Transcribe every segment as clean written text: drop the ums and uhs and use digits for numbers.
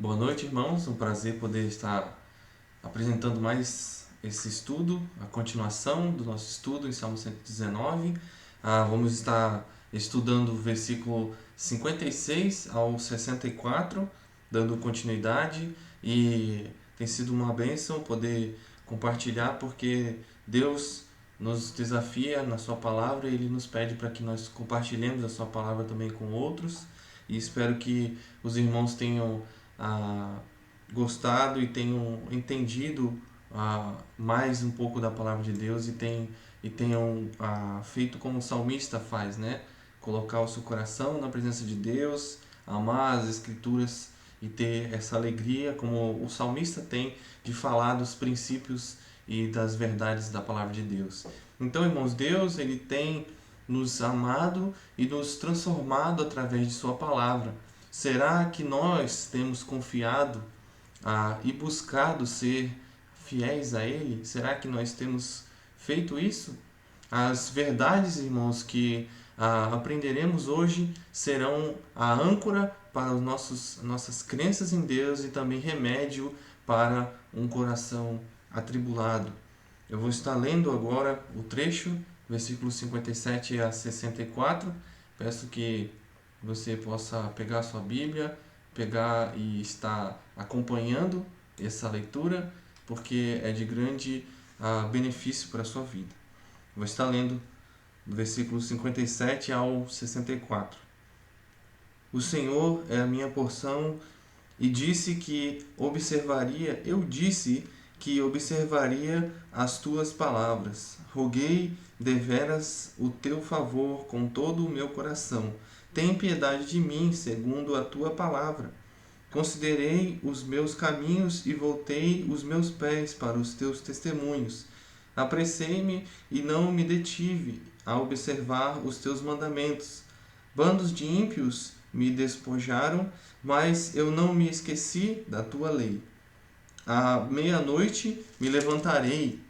Boa noite, irmãos. Um prazer poder estar apresentando mais esse estudo, a continuação do nosso estudo em Salmo 119. Vamos estar estudando o versículo 56 ao 64, dando continuidade, e tem sido uma bênção poder compartilhar, porque Deus nos desafia na sua palavra e Ele nos pede para que nós compartilhemos a sua palavra também com outros, e espero que os irmãos tenham ah, gostado e tenham entendido mais um pouco da palavra de Deus e tenham feito como o salmista faz, né? Colocar o seu coração na presença de Deus, amar as Escrituras e ter essa alegria, como o salmista tem, de falar dos princípios e das verdades da palavra de Deus. Então, irmãos, Deus ele tem nos amado e nos transformado através de sua palavra. Será que nós temos confiado e buscado ser fiéis a Ele? Será que nós temos feito isso? As verdades, irmãos, que aprenderemos hoje serão a âncora para os nossas crenças em Deus e também remédio para um coração atribulado. Eu vou estar lendo agora o trecho, versículos 57 a 64. Peço que você possa pegar a sua Bíblia, pegar e estar acompanhando essa leitura, porque é de grande benefício para a sua vida. Vou estar lendo do versículo 57 ao 64. O Senhor é a minha porção e eu disse que observaria as tuas palavras. Roguei deveras o teu favor com todo o meu coração. Tem piedade de mim, segundo a tua palavra. Considerei os meus caminhos e voltei os meus pés para os teus testemunhos. Apressei-me e não me detive a observar os teus mandamentos. Bandos de ímpios me despojaram, mas eu não me esqueci da tua lei. À meia-noite me levantarei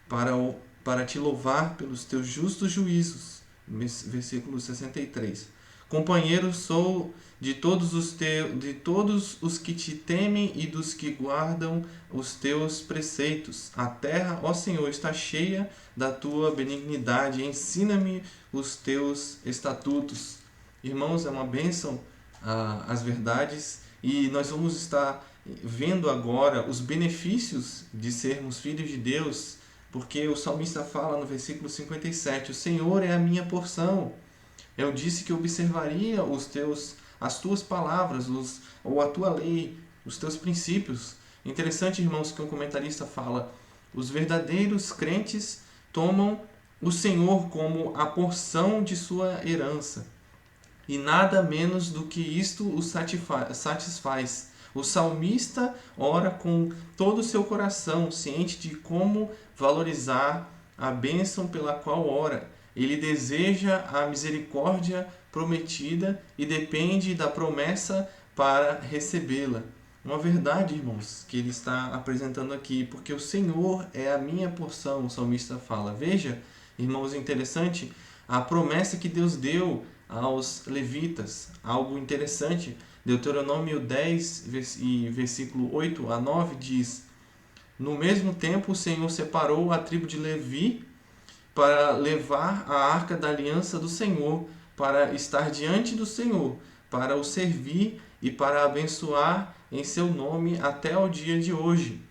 para te louvar pelos teus justos juízos. Versículo 63. Companheiro sou de todos os que te temem e dos que guardam os teus preceitos. A terra, ó Senhor, está cheia da tua benignidade. Ensina-me os teus estatutos. Irmãos, é uma bênção as verdades, e nós vamos estar vendo agora os benefícios de sermos filhos de Deus, porque o salmista fala no versículo 57, o Senhor é a minha porção. Eu disse que observaria as tuas palavras, ou a tua lei, os teus princípios. Interessante, irmãos, que um comentarista fala, os verdadeiros crentes tomam o Senhor como a porção de sua herança, e nada menos do que isto o satisfaz. O salmista ora com todo o seu coração, ciente de como valorizar a bênção pela qual ora. Ele deseja a misericórdia prometida e depende da promessa para recebê-la. Uma verdade, irmãos, que ele está apresentando aqui, porque o Senhor é a minha porção, o salmista fala. Veja, irmãos, interessante, a promessa que Deus deu aos levitas, algo interessante. Deuteronômio 10, versículo 8 a 9 diz: no mesmo tempo o Senhor separou a tribo de Levi para levar a arca da aliança do Senhor, para estar diante do Senhor, para o servir e para abençoar em seu nome até o dia de hoje.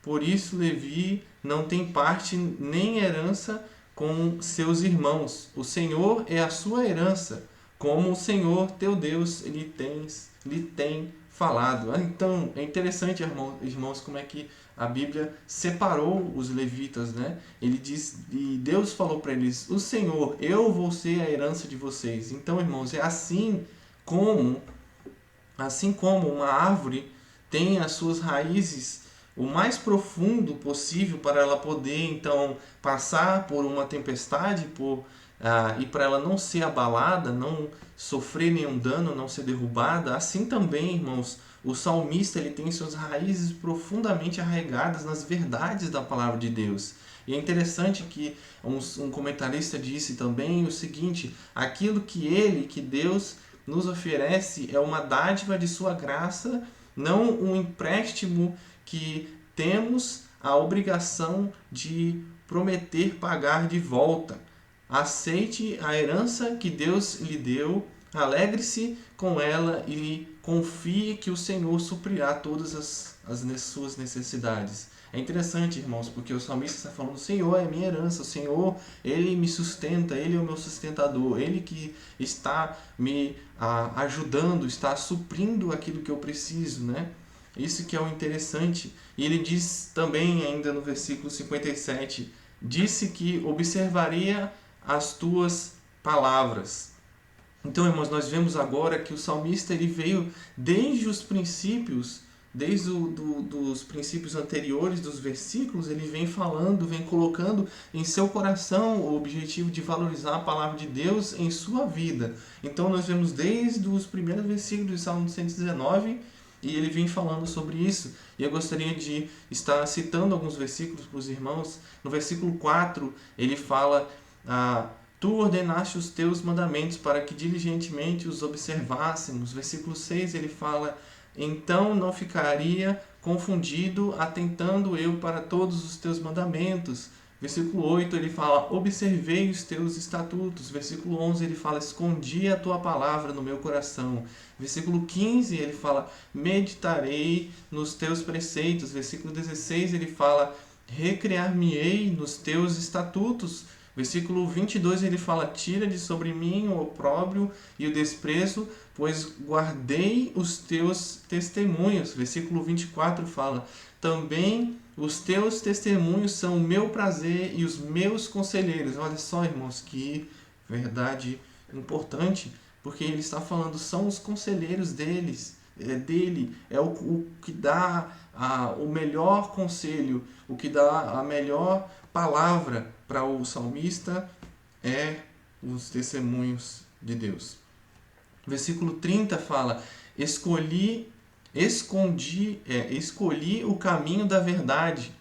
Por isso Levi não tem parte nem herança com seus irmãos. O Senhor é a sua herança, como o Senhor teu Deus lhe tem falado. Então, é interessante, irmãos, como é que a Bíblia separou os levitas, né? Ele diz, e Deus falou para eles, o Senhor, eu vou ser a herança de vocês. Então, irmãos, é assim como uma árvore tem as suas raízes o mais profundo possível para ela poder, então, passar por uma tempestade, e para ela não ser abalada, não sofrer nenhum dano, não ser derrubada. Assim também, irmãos, o salmista ele tem suas raízes profundamente arraigadas nas verdades da palavra de Deus. E é interessante que um comentarista disse também o seguinte: aquilo que Deus nos oferece é uma dádiva de sua graça não um empréstimo que temos a obrigação de prometer pagar de volta. Aceite a herança que Deus lhe deu, alegre-se com ela e confie que o Senhor suprirá todas as suas necessidades. É interessante, irmãos, porque o salmista está falando: o Senhor é a minha herança, o Senhor, Ele me sustenta, Ele é o meu sustentador, Ele que está me ajudando, está suprindo aquilo que eu preciso, né? Isso que é o interessante. E ele diz também, ainda no versículo 57, disse que observaria as tuas palavras. Então, irmãos, nós vemos agora que o salmista ele veio desde os princípios, desde dos princípios anteriores dos versículos, ele vem falando, vem colocando em seu coração o objetivo de valorizar a palavra de Deus em sua vida. Então, nós vemos desde os primeiros versículos do Salmo 119, e ele vem falando sobre isso. E eu gostaria de estar citando alguns versículos para os irmãos. No versículo 4, ele fala: tu ordenaste os teus mandamentos para que diligentemente os observássemos. Versículo 6, ele fala: então não ficaria confundido, atentando eu para todos os teus mandamentos. Versículo 8, ele fala: observei os teus estatutos. Versículo 11, ele fala: escondi a tua palavra no meu coração. Versículo 15, ele fala: meditarei nos teus preceitos. Versículo 16, ele fala: recrear-me-ei nos teus estatutos. Versículo 22, ele fala: tira de sobre mim o opróbrio e o desprezo, pois guardei os teus testemunhos. Versículo 24 fala: também os teus testemunhos são o meu prazer e os meus conselheiros. Olha só, irmãos, que verdade importante, porque ele está falando, são os conselheiros dele, é o que dá o melhor conselho, o que dá a melhor palavra para o salmista é os testemunhos de Deus. Versículo 30 fala: escolhi o caminho da verdade,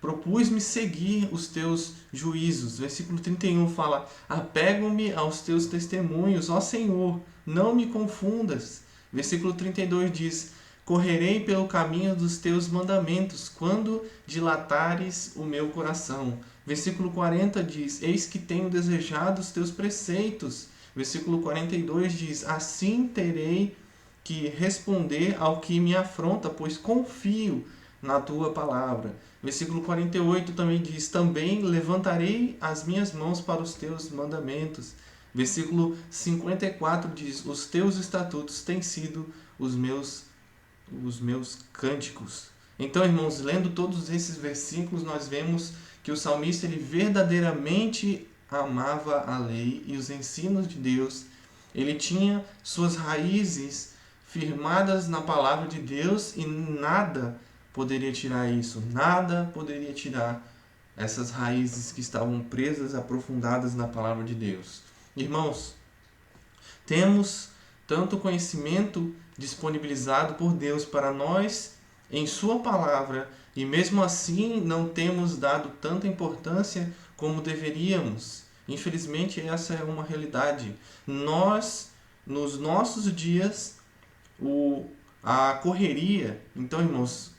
propus-me seguir os teus juízos. Versículo 31 fala: apego-me aos teus testemunhos, ó Senhor, não me confundas. Versículo 32 diz: correrei pelo caminho dos teus mandamentos, quando dilatares o meu coração. Versículo 40 diz: eis que tenho desejado os teus preceitos. Versículo 42 diz: assim terei que responder ao que me afronta, pois confio na tua palavra. Versículo 48 também diz: também levantarei as minhas mãos para os teus mandamentos. Versículo 54 diz: os teus estatutos têm sido os meus cânticos. Então, irmãos, lendo todos esses versículos, nós vemos que o salmista ele verdadeiramente amava a lei e os ensinos de Deus. Ele tinha suas raízes firmadas na palavra de Deus e nada poderia tirar isso. Nada poderia tirar essas raízes que estavam presas, aprofundadas na palavra de Deus. Irmãos, temos tanto conhecimento disponibilizado por Deus para nós em sua palavra, e mesmo assim não temos dado tanta importância como deveríamos. Infelizmente, essa é uma realidade. Nós, nos nossos dias, a correria, então, irmãos,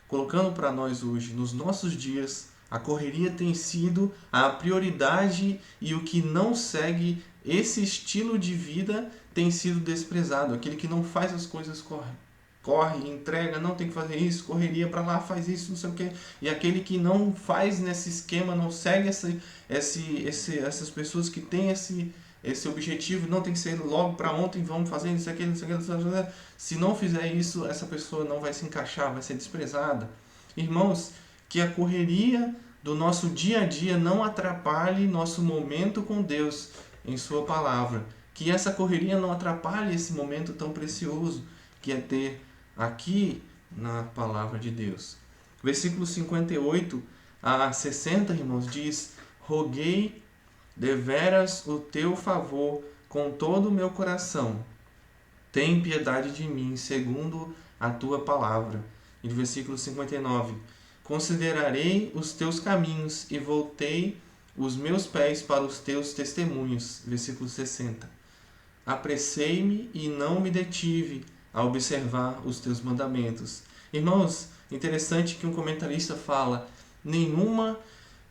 colocando para nós hoje, nos nossos dias, a correria tem sido a prioridade, e o que não segue esse estilo de vida tem sido desprezado. Aquele que não faz as coisas corre, entrega, não tem que fazer isso, correria para lá, faz isso, não sei o quê. E aquele que não faz nesse esquema, não segue essas pessoas que têm esse objetivo, não tem que ser logo para ontem, vamos fazer isso, aquilo, isso, aquilo. Se não fizer isso, essa pessoa não vai se encaixar, vai ser desprezada. Irmãos, que a correria do nosso dia a dia não atrapalhe nosso momento com Deus em sua palavra. Que essa correria não atrapalhe esse momento tão precioso que é ter aqui na palavra de Deus. Versículo 58 a 60, irmãos, diz: roguei deveras o teu favor com todo o meu coração. Tem piedade de mim, segundo a tua palavra. E no versículo 59, considerarei os teus caminhos e voltei os meus pés para os teus testemunhos. Versículo 60. Apressei-me e não me detive a observar os teus mandamentos. Irmãos, interessante que um comentarista fala: nenhuma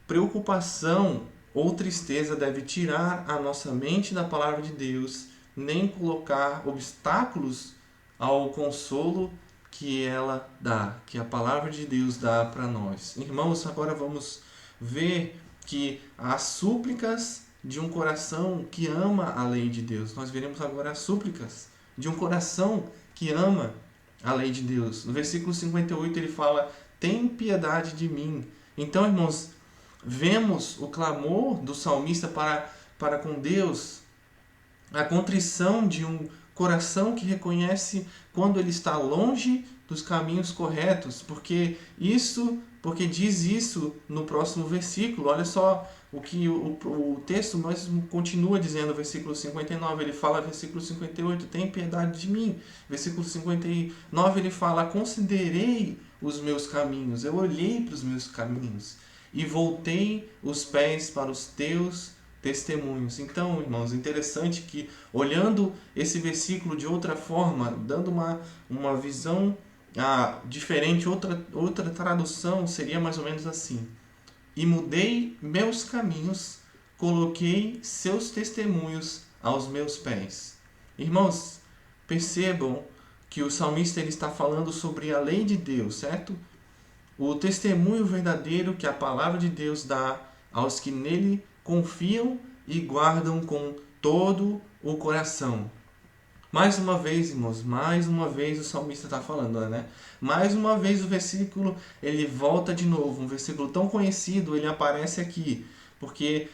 preocupação ou tristeza deve tirar a nossa mente da palavra de Deus, nem colocar obstáculos ao consolo que ela dá, que a palavra de Deus dá para nós. Irmãos, agora vamos ver que as súplicas de um coração que ama a lei de Deus. Nós veremos agora as súplicas de um coração que ama a lei de Deus. No versículo 58 ele fala: tem piedade de mim. Então, irmãos, vemos o clamor do salmista para com Deus, a contrição de um coração que reconhece quando ele está longe dos caminhos corretos, porque diz isso no próximo versículo. Olha só o que o texto mesmo continua dizendo no versículo 59. Ele fala, versículo 58, tem piedade de mim. Versículo 59 ele fala: considerei os meus caminhos, eu olhei para os meus caminhos e voltei os pés para os teus testemunhos. Então, irmãos, interessante que, olhando esse versículo de outra forma, dando uma visão diferente, outra tradução seria mais ou menos assim: e mudei meus caminhos, coloquei seus testemunhos aos meus pés. Irmãos, percebam que o salmista ele está falando sobre a lei de Deus, certo? O testemunho verdadeiro que a palavra de Deus dá aos que nele confiam e guardam com todo o coração. Mais uma vez, irmãos, mais uma vez o salmista está falando, né? Mais uma vez o versículo, ele volta de novo. Um versículo tão conhecido, ele aparece aqui. Porque,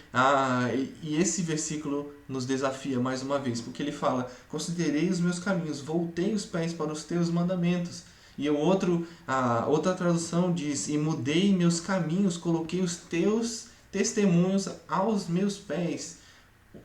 e esse versículo nos desafia mais uma vez. Porque ele fala: considerei os meus caminhos, voltei os pés para os teus mandamentos. E a outra tradução diz: e mudei meus caminhos, coloquei os teus testemunhos aos meus pés.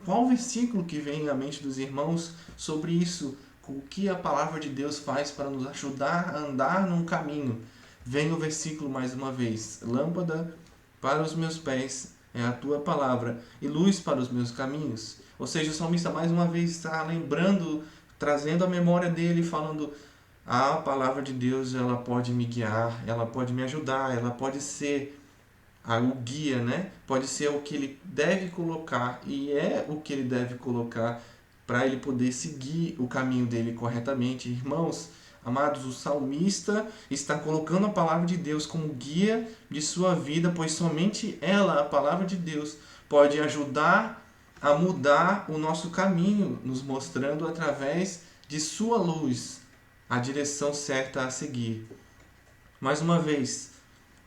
Qual versículo que vem à mente dos irmãos sobre isso? O que a palavra de Deus faz para nos ajudar a andar num caminho? Vem o versículo mais uma vez: lâmpada para os meus pés é a tua palavra e luz para os meus caminhos. Ou seja, o salmista mais uma vez está lembrando, trazendo a memória dele, falando: a palavra de Deus, ela pode me guiar, ela pode me ajudar, ela pode ser o guia, né? Pode ser o que ele deve colocar, e é o que ele deve colocar para ele poder seguir o caminho dele corretamente. Irmãos, amados, o salmista está colocando a palavra de Deus como guia de sua vida, pois somente ela, a palavra de Deus, pode ajudar a mudar o nosso caminho, nos mostrando através de sua luz a direção certa a seguir. Mais uma vez,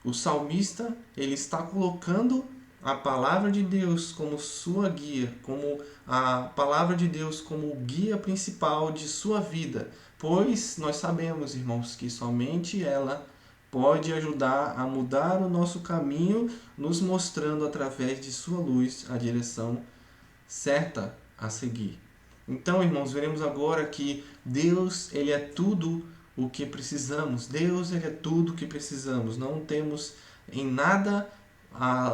o salmista ele está colocando a palavra de Deus como sua guia, como a palavra de Deus como o guia principal de sua vida, pois nós sabemos, irmãos, que somente ela pode ajudar a mudar o nosso caminho, nos mostrando através de sua luz a direção certa a seguir. Então, irmãos, veremos agora que Deus, ele é tudo o que precisamos. Deus, ele é tudo o que precisamos. Não temos em nada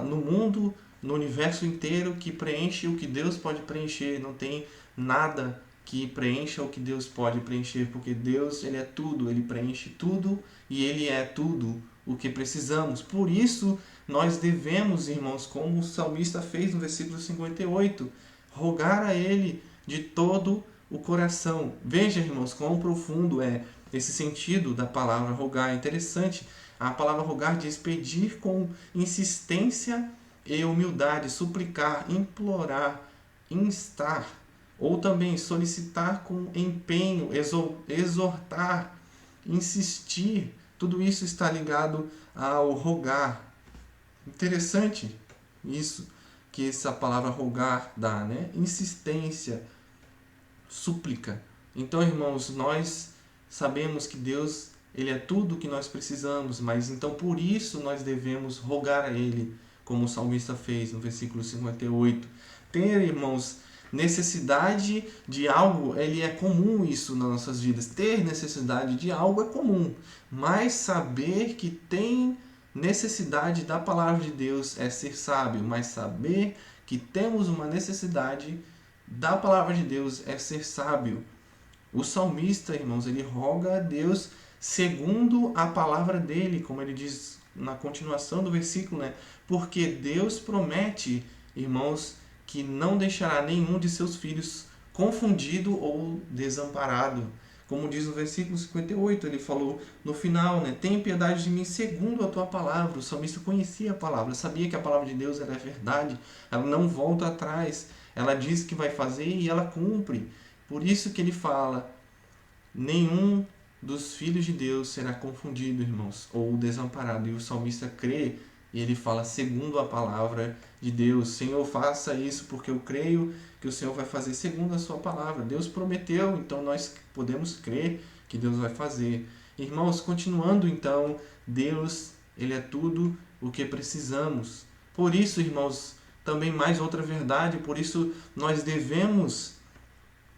no mundo, no universo inteiro, que preenche o que Deus pode preencher. Não tem nada que preencha o que Deus pode preencher, porque Deus, ele é tudo, ele preenche tudo e ele é tudo o que precisamos. Por isso, nós devemos, irmãos, como o salmista fez no versículo 58, rogar a ele de todo o coração. Veja, irmãos, quão profundo é esse sentido da palavra rogar. É interessante. A palavra rogar diz pedir com insistência e humildade, suplicar, implorar, instar, ou também solicitar com empenho, exortar, insistir. Tudo isso está ligado ao rogar. Interessante isso que essa palavra rogar dá, né? Insistência, súplica. Então, irmãos, nós sabemos que Deus, ele é tudo o que nós precisamos, mas então por isso nós devemos rogar a ele, como o salmista fez no versículo 58. Ter, irmãos, necessidade de algo, ele é comum isso nas nossas vidas. Ter necessidade de algo é comum, mas saber que tem necessidade da palavra de Deus é ser sábio, mas saber que temos uma necessidade da palavra de Deus é ser sábio. O salmista, irmãos, ele roga a Deus segundo a palavra dele, como ele diz na continuação do versículo, né? Porque Deus promete, irmãos, que não deixará nenhum de seus filhos confundido ou desamparado. Como diz no versículo 58, ele falou no final, né? Tenha piedade de mim segundo a tua palavra. O salmista conhecia a palavra, sabia que a palavra de Deus era verdade, ela não volta atrás, ela diz que vai fazer e ela cumpre. Por isso que ele fala, nenhum dos filhos de Deus será confundido, irmãos, ou desamparado. E o salmista crê e ele fala segundo a palavra de Deus. Senhor, faça isso porque eu creio que o Senhor vai fazer segundo a sua palavra. Deus prometeu, então nós podemos crer que Deus vai fazer. Irmãos, continuando então, Deus, ele é tudo o que precisamos. Por isso, irmãos, também mais outra verdade, por isso nós devemos,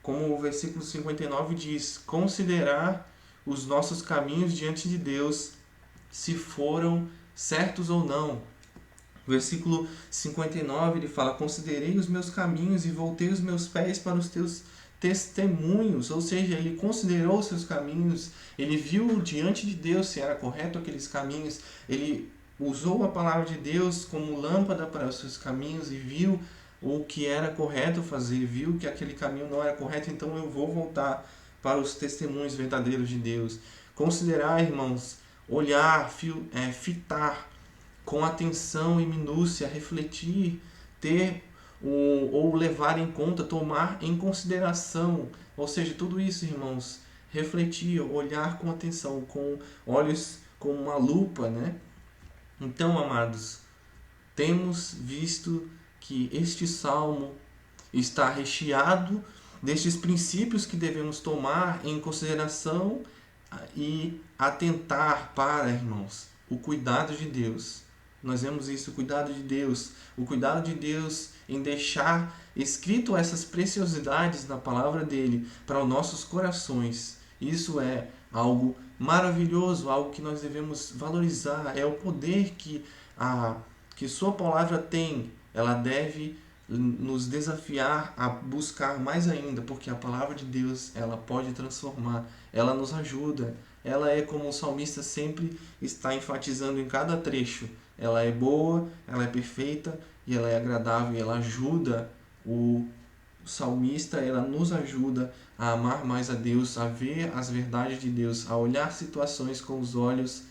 como o versículo 59 diz, considerar os nossos caminhos diante de Deus, se foram certos ou não. Versículo 59, ele fala, considerei os meus caminhos e voltei os meus pés para os teus testemunhos. Ou seja, ele considerou os seus caminhos, ele viu diante de Deus se era correto aqueles caminhos, ele usou a palavra de Deus como lâmpada para os seus caminhos e viu o que era correto fazer, viu que aquele caminho não era correto, então eu vou voltar para os testemunhos verdadeiros de Deus. Considerar, irmãos, olhar, fitar com atenção e minúcia, refletir, ter ou levar em conta, tomar em consideração, ou seja, tudo isso, irmãos, refletir, olhar com atenção, com olhos, com uma lupa, né? Então, amados, temos visto que este salmo está recheado destes princípios que devemos tomar em consideração e atentar para, irmãos, o cuidado de Deus. Nós vemos isso, o cuidado de Deus em deixar escrito essas preciosidades da palavra dele para os nossos corações. Isso é algo maravilhoso, algo que nós devemos valorizar, é o poder que sua palavra tem. Ela deve nos desafiar a buscar mais ainda, porque a palavra de Deus, ela pode transformar, ela nos ajuda, ela é como o salmista sempre está enfatizando em cada trecho, ela é boa, ela é perfeita e ela é agradável, e ela ajuda o salmista, ela nos ajuda a amar mais a Deus, a ver as verdades de Deus, a olhar situações com os olhos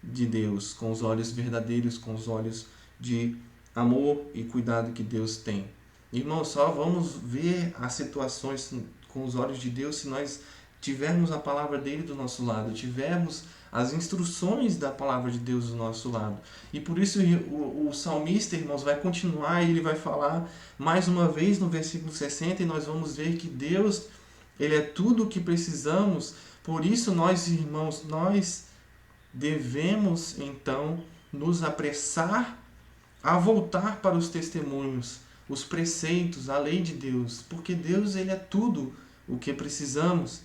de Deus, com os olhos verdadeiros, com os olhos de amor e cuidado que Deus tem. Irmãos, só vamos ver as situações com os olhos de Deus se nós tivermos a palavra dele do nosso lado, tivermos as instruções da palavra de Deus do nosso lado. E por isso o salmista, irmãos, vai continuar e ele vai falar mais uma vez no versículo 60, e nós vamos ver que Deus, ele é tudo o que precisamos. Por isso nós, irmãos, nós devemos então nos apressar a voltar para os testemunhos, os preceitos, a lei de Deus, porque Deus, ele é tudo o que precisamos.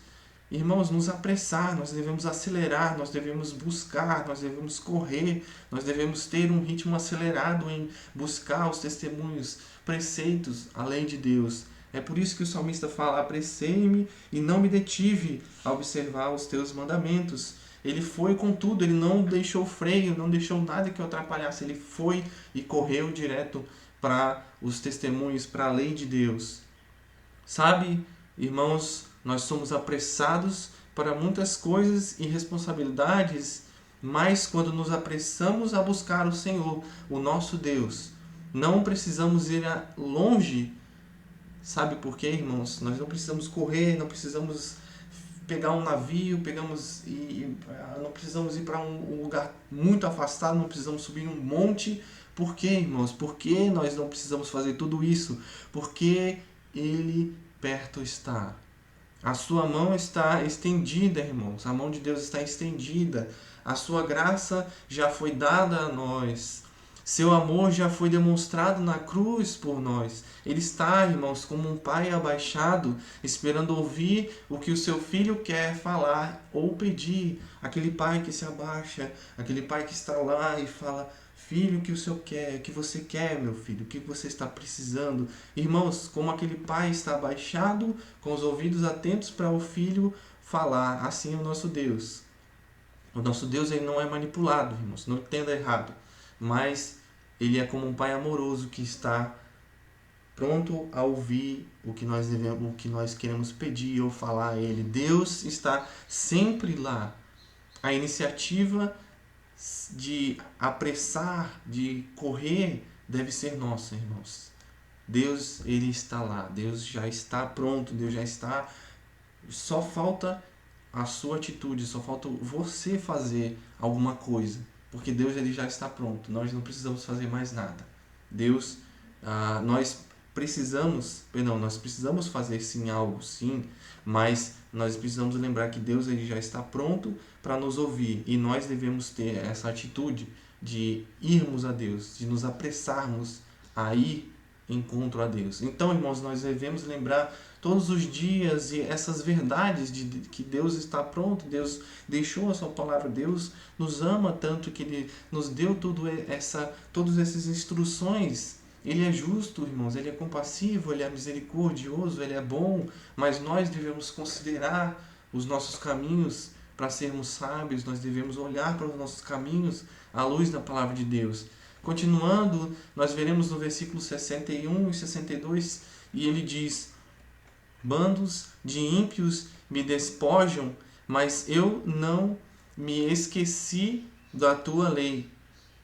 Irmãos, nos apressar, nós devemos acelerar, nós devemos buscar, nós devemos correr, nós devemos ter um ritmo acelerado em buscar os testemunhos, preceitos, a lei de Deus. É por isso que o salmista fala, apressei-me e não me detive a observar os teus mandamentos. Ele foi com tudo, ele não deixou freio, não deixou nada que o atrapalhasse. Ele foi e correu direto para os testemunhos, para a lei de Deus. Sabe, irmãos, nós somos apressados para muitas coisas e responsabilidades, mas quando nos apressamos a buscar o Senhor, o nosso Deus, não precisamos ir longe. Sabe por quê, irmãos? Nós não precisamos correr, não precisamos pegar um navio, não precisamos ir para um lugar muito afastado, não precisamos subir um monte. Por quê, irmãos? Por que nós não precisamos fazer tudo isso? Porque Ele perto está. A sua mão está estendida, irmãos. A mão de Deus está estendida. A sua graça já foi dada a nós. Seu amor já foi demonstrado na cruz por nós. Ele está, irmãos, como um pai abaixado, esperando ouvir o que o seu filho quer falar ou pedir. Aquele pai que se abaixa, aquele pai que está lá e fala, Filho, o que o Senhor quer? O que você quer, meu filho? O que você está precisando? Irmãos, como aquele pai está abaixado, com os ouvidos atentos para o filho falar, assim é o nosso Deus. O nosso Deus, ele não é manipulado, irmãos, não entenda errado, mas ele é como um pai amoroso que está pronto a ouvir o que nós devemos, o que nós queremos pedir ou falar a ele. Deus está sempre lá. A iniciativa de apressar, de correr, deve ser nossa, irmãos. Deus, ele está lá. Deus já está pronto. Deus já está. Só falta a sua atitude. Só falta você fazer alguma coisa. Porque Deus, ele já está pronto. Nós não precisamos fazer mais nada. Deus, nós precisamos fazer sim algo, sim, mas nós precisamos lembrar que Deus, ele já está pronto para nos ouvir, e nós devemos ter essa atitude de irmos a Deus, de nos apressarmos a ir encontro a Deus. Então, irmãos, nós devemos lembrar todos os dias e essas verdades de que Deus está pronto, Deus deixou a sua palavra, Deus nos ama tanto que ele nos deu todas essas instruções. Ele é justo, irmãos, ele é compassivo, ele é misericordioso, ele é bom, mas nós devemos considerar os nossos caminhos para sermos sábios, nós devemos olhar para os nossos caminhos à luz da palavra de Deus. Continuando, nós veremos no versículo 61 e 62, e ele diz: bandos de ímpios me despojam, mas eu não me esqueci da tua lei.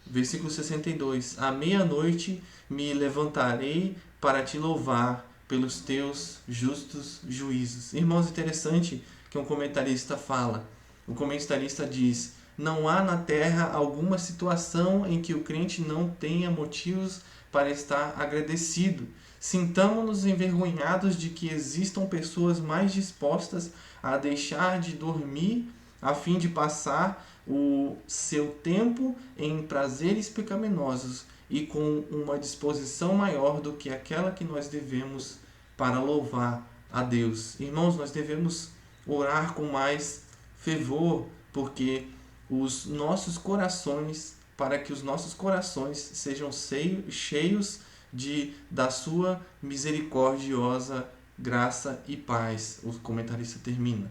Versículo 62. À meia-noite me levantarei para te louvar pelos teus justos juízos. Irmãos, interessante que um comentarista fala. O comentarista diz: não há na terra alguma situação em que o crente não tenha motivos para estar agradecido. Sintamo-nos envergonhados de que existam pessoas mais dispostas a deixar de dormir a fim de passar o seu tempo em prazeres pecaminosos e com uma disposição maior do que aquela que nós devemos para louvar a Deus. Irmãos, nós devemos orar com mais fervor, porque os nossos corações, para que os nossos corações sejam cheios da sua misericordiosa graça e paz. O comentarista termina.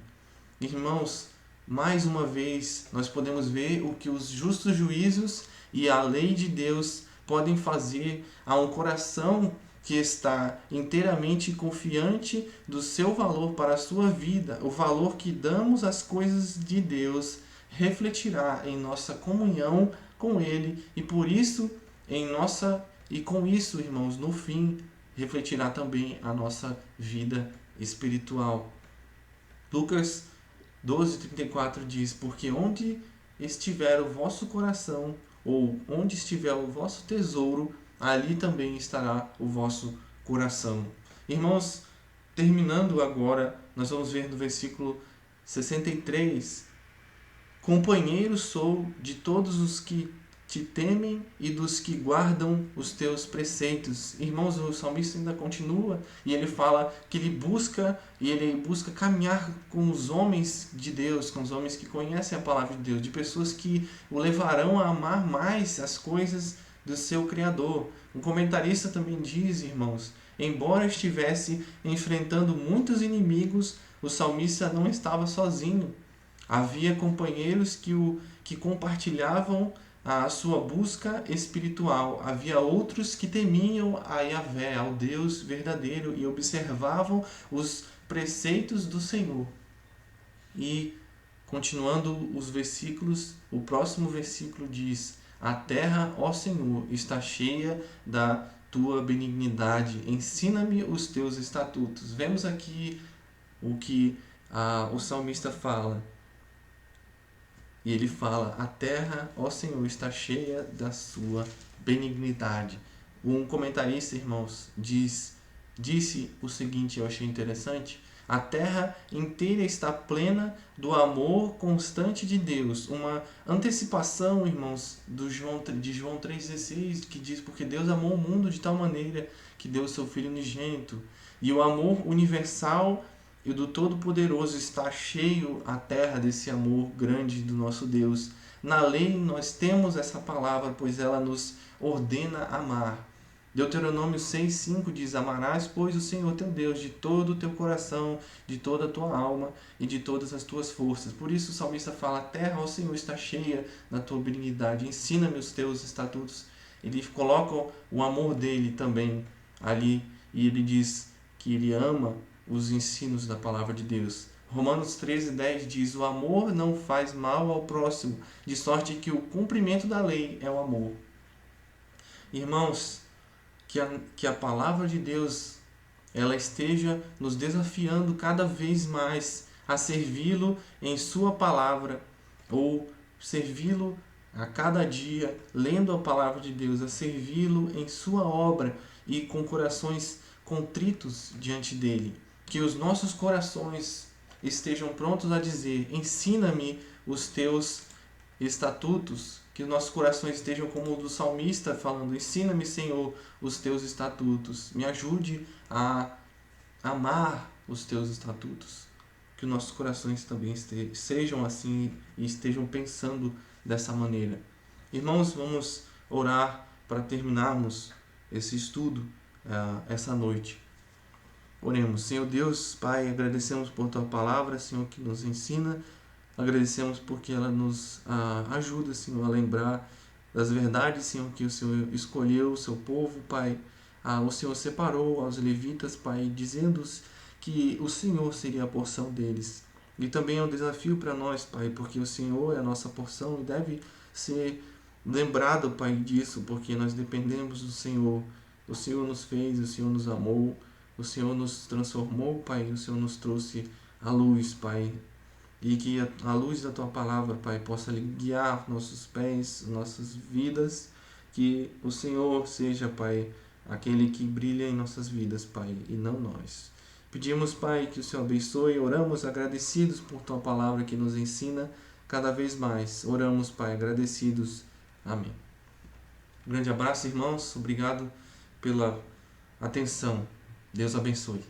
Irmãos, mais uma vez nós podemos ver o que os justos juízos e a lei de Deus podem fazer a um coração que está inteiramente confiante do seu valor para a sua vida. O valor que damos às coisas de Deus refletirá em nossa comunhão com Ele, e por isso com isso, irmãos, no fim refletirá também a nossa vida espiritual. Lucas 12:34 diz: porque onde estiver o vosso coração, ou onde estiver o vosso tesouro, ali também estará o vosso coração. Irmãos, terminando agora, nós vamos ver no versículo 63: companheiro sou de todos os que te temem e dos que guardam os teus preceitos. Irmãos, o salmista ainda continua e ele fala que ele busca caminhar com os homens de Deus, com os homens que conhecem a palavra de Deus, de pessoas que o levarão a amar mais as coisas do seu Criador. Um comentarista também diz, irmãos, embora estivesse enfrentando muitos inimigos, o salmista não estava sozinho. Havia companheiros que compartilhavam a sua busca espiritual. Havia outros que temiam a Yahvé, ao Deus verdadeiro, e observavam os preceitos do Senhor. E, continuando os versículos, o próximo versículo diz: a terra, ó Senhor, está cheia da tua benignidade, ensina-me os teus estatutos. Vemos aqui o que o salmista fala. E ele fala: a terra, ó Senhor, está cheia da sua benignidade. Um comentarista, irmãos, disse o seguinte, eu achei interessante: a terra inteira está plena do amor constante de Deus. Uma antecipação, irmãos, de João 3,16, que diz: porque Deus amou o mundo de tal maneira que deu o seu Filho unigênito. E o amor universal e do Todo-Poderoso está cheio a terra desse amor grande do nosso Deus. Na lei nós temos essa palavra, pois ela nos ordena amar. Deuteronômio 6,5 diz: Amarás, pois, o Senhor teu Deus de todo o teu coração, de toda a tua alma e de todas as tuas forças. Por isso o salmista fala: a terra, ó Senhor, está cheia da tua benignidade. Ensina-me os teus estatutos. Ele coloca o amor dele também ali, e ele diz que ele ama os ensinos da palavra de Deus. Romanos 13,10 diz: o amor não faz mal ao próximo, de sorte que o cumprimento da lei é o amor. Irmãos, que a palavra de Deus ela esteja nos desafiando cada vez mais a servi-lo em sua palavra, ou servi-lo a cada dia, lendo a palavra de Deus, a servi-lo em sua obra e com corações contritos diante dele. Que os nossos corações estejam prontos a dizer: ensina-me os teus estatutos, que os nossos corações estejam como o do salmista, falando: ensina-me, Senhor, os teus estatutos, me ajude a amar os teus estatutos. Que os nossos corações também sejam assim e estejam pensando dessa maneira. Irmãos, vamos orar para terminarmos esse estudo essa noite. Oremos. Senhor Deus, Pai, agradecemos por Tua palavra, Senhor, que nos ensina. Agradecemos porque ela nos ajuda, Senhor, a lembrar das verdades, Senhor, que o Senhor escolheu o seu povo, Pai. O Senhor separou aos levitas, Pai, dizendo-os que o Senhor seria a porção deles. E também é um desafio para nós, Pai, porque o Senhor é a nossa porção e deve ser lembrado, Pai, disso, porque nós dependemos do Senhor. O Senhor nos fez, o Senhor nos amou, o Senhor nos transformou, Pai, o Senhor nos trouxe a luz, Pai. E que a luz da Tua palavra, Pai, possa guiar nossos pés, nossas vidas. Que o Senhor seja, Pai, aquele que brilha em nossas vidas, Pai, e não nós. Pedimos, Pai, que o Senhor abençoe. Oramos agradecidos por Tua palavra que nos ensina cada vez mais. Oramos, Pai, agradecidos. Amém. Um grande abraço, irmãos. Obrigado pela atenção. Deus abençoe.